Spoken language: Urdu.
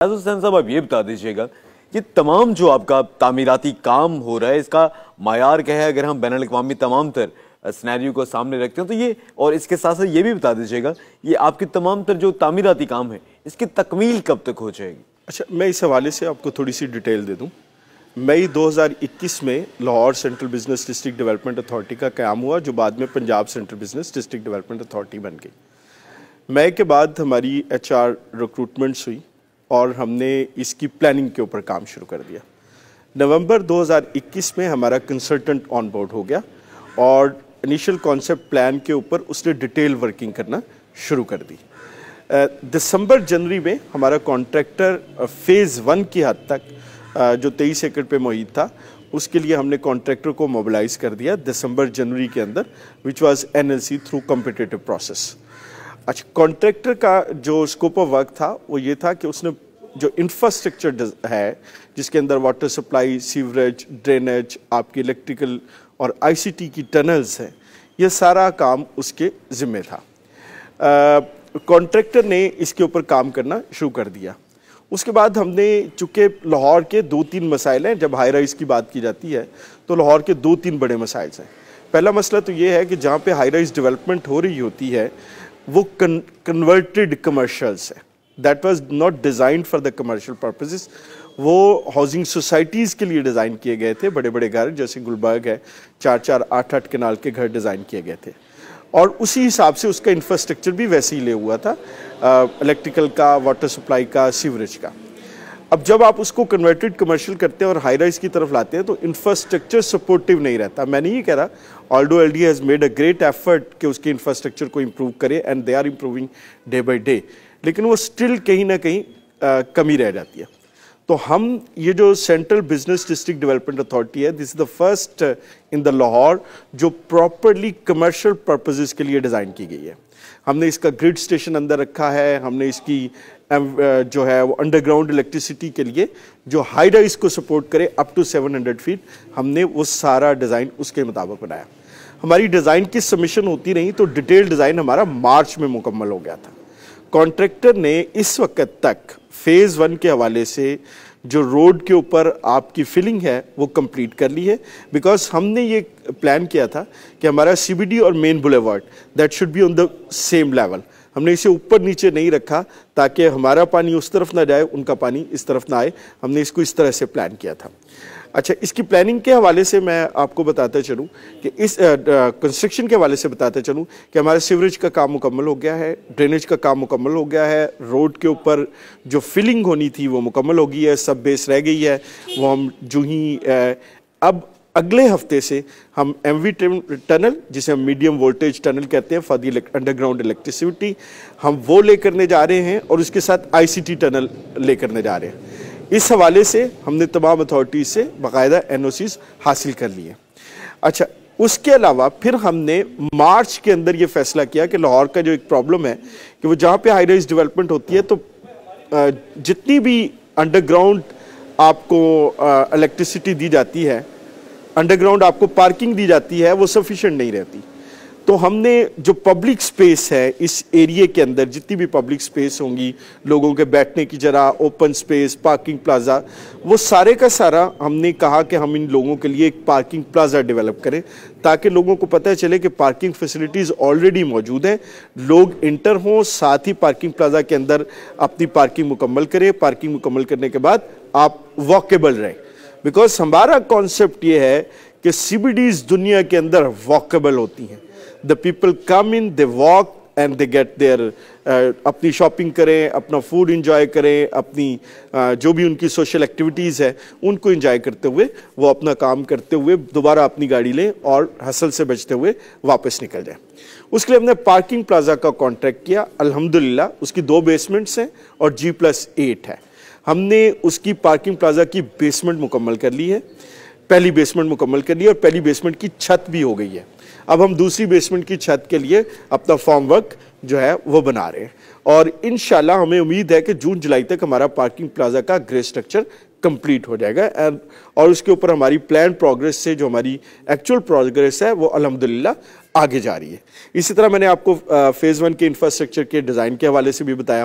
حسین صاحب آپ یہ بتا دیجیے گا کہ تمام جو آپ کا تعمیراتی کام ہو رہا ہے اس کا معیار کیا ہے؟ اگر ہم بین الاقوامی تمام تر سینیریو کو سامنے رکھتے ہیں تو یہ، اور اس کے ساتھ ساتھ یہ بھی بتا دیجیے گا یہ آپ کے تمام تر جو تعمیراتی کام ہے اس کی تکمیل کب تک ہو جائے گی؟ اچھا، میں اس حوالے سے آپ کو تھوڑی سی ڈیٹیل دے دوں۔ مئی 2021 میں Lahore central business district development authority کا قیام ہوا، جو بعد میں Punjab central business district development authority بن گئی۔ مئی کے بعد ہماری HR ریکروٹمنٹس ہوئی اور ہم نے اس کی پلاننگ کے اوپر کام شروع کر دیا۔ نومبر 2021 میں ہمارا کنسلٹنٹ آن بورڈ ہو گیا اور انیشل کانسیپٹ پلان کے اوپر اس نے ڈیٹیل ورکنگ کرنا شروع کر دی۔ دسمبر جنوری میں ہمارا کانٹریکٹر فیز 1 کی حد تک جو 23 ایکڑ پہ محیط تھا اس کے لیے ہم نے کانٹریکٹر کو موبلائز کر دیا دسمبر جنوری کے اندر، which was NLC through competitive process. اچھا، کانٹریکٹر کا جو اسکوپ آف ورک تھا وہ یہ تھا کہ اس نے جو انفراسٹرکچر ہے جس کے اندر واٹر سپلائی، سیوریج، ڈرینیج، آپ کی الیکٹریکل اور ICT کی ٹنلز ہیں، یہ سارا کام اس کے ذمہ تھا۔ کانٹریکٹر نے اس کے اوپر کام کرنا شروع کر دیا۔ اس کے بعد ہم نے، چونکہ لاہور کے 2-3 مسائل ہیں، جب ہائی رائز کی بات کی جاتی ہے تو لاہور کے 2-3 بڑے مسائل ہیں۔ پہلا مسئلہ تو یہ ہے کہ جہاں پہ ہائی رائز ڈیولپمنٹ ہو رہی ہوتی ہے وہ کنورٹڈ کمرشلز ہے، that was not designed for the commercial purposes. وہ ہاؤسنگ سوسائٹیز کے لیے ڈیزائن کیے گئے تھے، بڑے بڑے گھر جیسے گلبرگ ہے، 4-4 8-8 کنال کے گھر ڈیزائن کیے گئے تھے، اور اسی حساب سے اس کا انفراسٹرکچر بھی ویسے ہی لے ہوا تھا، الیکٹریکل کا، واٹر سپلائی کا، سیوریج کا۔ اب جب آپ اس کو کنورٹڈ کمرشل کرتے ہیں اور ہائی رائز کی طرف لاتے ہیں تو انفراسٹرکچر سپورٹیو نہیں رہتا۔ میں نہیں یہ کہہ رہا، آلڈو LD has made a great effort کہ اس کے انفراسٹرکچر کو امپروو کرے، and they are improving day by day, لیکن وہ اسٹل کہیں نہ کہیں کمی رہ جاتی ہے۔ تو ہم یہ جو central business district development authority ہے، دس از دا فرسٹ ان دا لاہور جو پراپرلی کمرشل پرپزز کے لیے ڈیزائن کی گئی ہے۔ ہم نے اس کا گریڈ اسٹیشن اندر رکھا ہے، ہم نے اس کی جو ہے وہ انڈر گراؤنڈ الیکٹریسٹی کے لیے جو ہائی رائز کو سپورٹ کرے اپ ٹو 700 فیٹ، ہم نے وہ سارا ڈیزائن اس کے مطابق بنایا۔ ہماری ڈیزائن کی سبمیشن ہوتی رہی تو ڈیٹیل ڈیزائن ہمارا مارچ میں مکمل ہو گیا تھا۔ کانٹریکٹر نے اس وقت تک فیز 1 کے حوالے سے جو روڈ کے اوپر آپ کی فلنگ ہے وہ کمپلیٹ کر لی ہے، بیکاز ہم نے یہ پلان کیا تھا کہ ہمارا CBD اور main boulevard that should be on the same level. ہم نے اسے اوپر نیچے نہیں رکھا تاکہ ہمارا پانی اس طرف نہ جائے، ان کا پانی اس طرف نہ آئے، ہم نے اس کو اس طرح سے پلان کیا تھا۔ اچھا، اس کی پلاننگ کے حوالے سے میں آپ کو بتاتا چلوں کہ اس کنسٹرکشن کے حوالے سے بتاتا چلوں کہ ہمارا سیوریج کا کام مکمل ہو گیا ہے، ڈرینیج کا کام مکمل ہو گیا ہے، روڈ کے اوپر جو فلنگ ہونی تھی وہ مکمل ہو گئی ہے، سب بیس رہ گئی ہے، وہ ہم جو ہی اب اگلے ہفتے سے ہم MV ٹنل، جسے ہم میڈیم وولٹیج ٹنل کہتے ہیں for the under ground electricity, ہم وہ لے کرنے جا رہے ہیں، اور اس کے ساتھ ICT ٹنل لے کرنے جا رہے ہیں۔ اس حوالے سے ہم نے تمام اتھارٹیز سے باقاعدہ NOCs حاصل کر لیے۔ اچھا، اس کے علاوہ پھر ہم نے مارچ کے اندر یہ فیصلہ کیا کہ لاہور کا جو ایک پرابلم ہے کہ وہ جہاں پہ ہائی رائز ڈیولپمنٹ ہوتی ہے تو جتنی بھی انڈر گراؤنڈ آپ کو الیکٹریسٹی دی جاتی ہے، انڈر گراؤنڈ آپ کو پارکنگ دی جاتی ہے، وہ سفیشینٹ نہیں رہتی۔ تو ہم نے جو پبلک سپیس ہے اس ایریے کے اندر، جتنی بھی پبلک سپیس ہوں گی، لوگوں کے بیٹھنے کی جگہ، اوپن سپیس، پارکنگ پلازا، وہ سارے کا سارا ہم نے کہا کہ ہم ان لوگوں کے لیے ایک پارکنگ پلازا ڈیولپ کریں تاکہ لوگوں کو پتہ چلے کہ پارکنگ فیسلٹیز آلریڈی موجود ہیں، لوگ انٹر ہوں، ساتھ ہی پارکنگ پلازا کے اندر اپنی پارکنگ مکمل کریں، پارکنگ مکمل کرنے کے بعد آپ واکیبل رہیں، بیکاز ہمارا کانسیپٹ یہ ہے کہ CBDs دنیا کے اندر واکیبل ہوتی ہیں۔ The people come in, they walk and they get their اپنی شاپنگ کریں، اپنا فوڈ انجوائے کریں، اپنی جو بھی ان کی سوشل ایکٹیویٹیز ہیں ان کو انجوائے کرتے ہوئے وہ اپنا کام کرتے ہوئے دوبارہ اپنی گاڑی لیں اور ہسل سے بچتے ہوئے واپس نکل جائیں۔ اس کے لیے ہم نے پارکنگ پلازا کا کانٹریکٹ کیا، الحمدللہ اس کی 2 بیسمنٹس ہیں اور G+8 ہے۔ ہم نے اس کی پارکنگ پلازا کی بیسمنٹ مکمل کر لی ہے، پہلی بیسمنٹ مکمل کر لی اور پہلی بیسمنٹ کی چھت بھی ہو گئی ہے۔ اب ہم دوسری بیسمنٹ کی چھت کے لیے اپنا فارم ورک جو ہے وہ بنا رہے ہیں، اور انشاءاللہ ہمیں امید ہے کہ جون جولائی تک ہمارا پارکنگ پلازا کا گرے سٹرکچر کمپلیٹ ہو جائے گا، اور اس کے اوپر ہماری پلان پروگریس سے جو ہماری ایکچول پروگریس ہے وہ الحمدللہ آگے جا رہی ہے۔ اسی طرح میں نے آپ کو فیز 1 کے انفراسٹرکچر کے ڈیزائن کے حوالے سے بھی بتایا۔